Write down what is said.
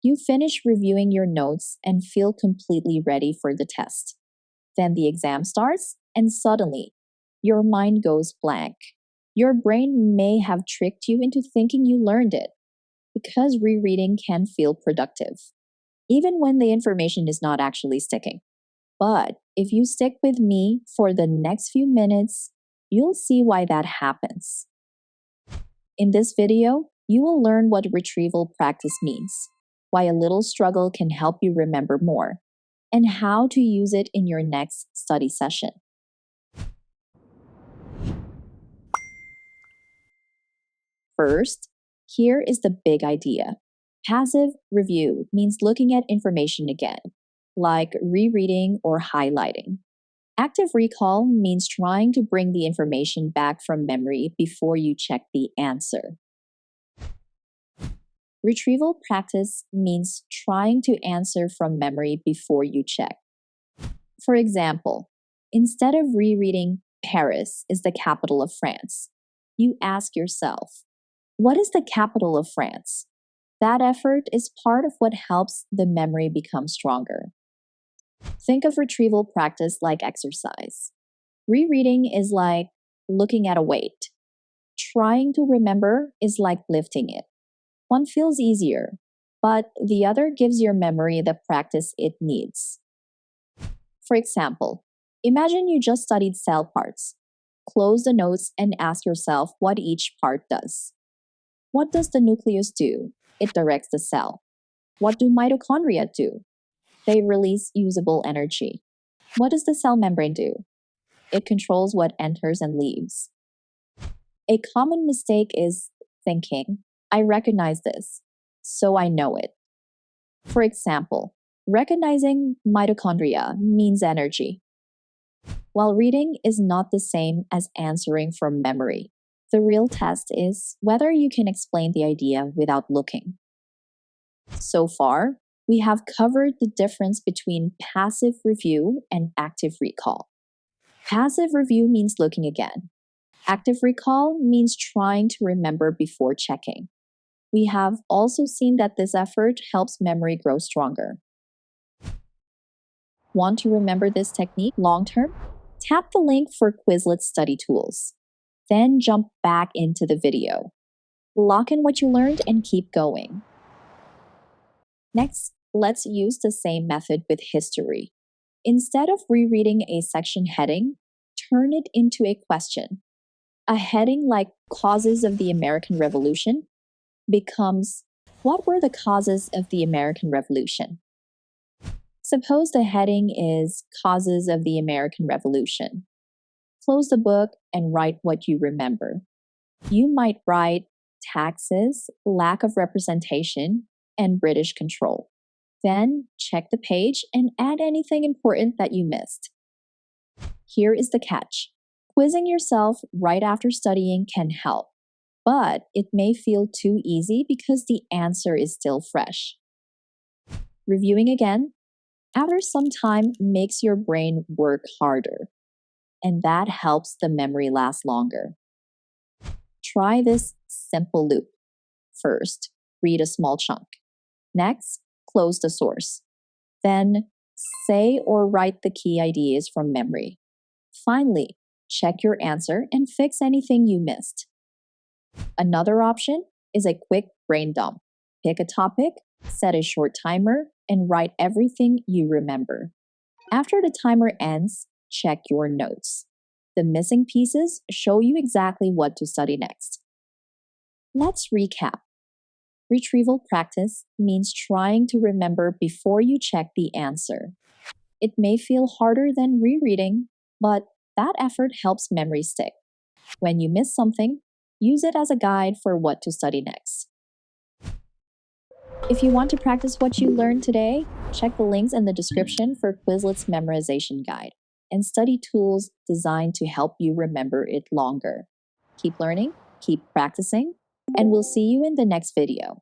You finish reviewing your notes and feel completely ready for the test. Then the exam starts, and suddenly, your mind goes blank. Your brain may have tricked you into thinking you learned it, because rereading can feel productive, even when the information is not actually sticking. But if you stick with me for the next few minutes, you'll see why that happens. In this video, you will learn what retrieval practice means, why a little struggle can help you remember more, and how to use it in your next study session. First, here is the big idea. Passive review means looking at information again, like rereading or highlighting. Active recall means trying to bring the information back from memory before you check the answer. Retrieval practice means trying to answer from memory before you check. For example, instead of rereading Paris is the capital of France, you ask yourself, what is the capital of France? That effort is part of what helps the memory become stronger. Think of retrieval practice like exercise. Rereading is like looking at a weight. Trying to remember is like lifting it. One feels easier, but the other gives your memory the practice it needs. For example, imagine you just studied cell parts. Close the notes and ask yourself what each part does. What does the nucleus do? It directs the cell. What do mitochondria do? They release usable energy. What does the cell membrane do? It controls what enters and leaves. A common mistake is thinking, I recognize this, so I know it. For example, recognizing mitochondria means energy, while reading is not the same as answering from memory. The real test is whether you can explain the idea without looking. So far, we have covered the difference between passive review and active recall. Passive review means looking again. Active recall means trying to remember before checking. We have also seen that this effort helps memory grow stronger. Want to remember this technique long-term? Tap the link for Quizlet study tools. Then jump back into the video. Lock in what you learned and keep going. Next, let's use the same method with history. Instead of rereading a section heading, turn it into a question. A heading like Causes of the American Revolution becomes, what were the causes of the American Revolution? Suppose the heading is Causes of the American Revolution. Close the book and write what you remember. You might write taxes, lack of representation, and British control. Then check the page and add anything important that you missed. Here is the catch. Quizzing yourself right after studying can help, but it may feel too easy because the answer is still fresh. Reviewing again, after some time, makes your brain work harder, and that helps the memory last longer. Try this simple loop. First, read a small chunk. Next, close the source. Then, say or write the key ideas from memory. Finally, check your answer and fix anything you missed. Another option is a quick brain dump. Pick a topic, set a short timer, and write everything you remember. After the timer ends, check your notes. The missing pieces show you exactly what to study next. Let's recap. Retrieval practice means trying to remember before you check the answer. It may feel harder than rereading, but that effort helps memory stick. When you miss something, use it as a guide for what to study next. If you want to practice what you learned today, check the links in the description for Quizlet's memorization guide and study tools designed to help you remember it longer. Keep learning, keep practicing, and we'll see you in the next video.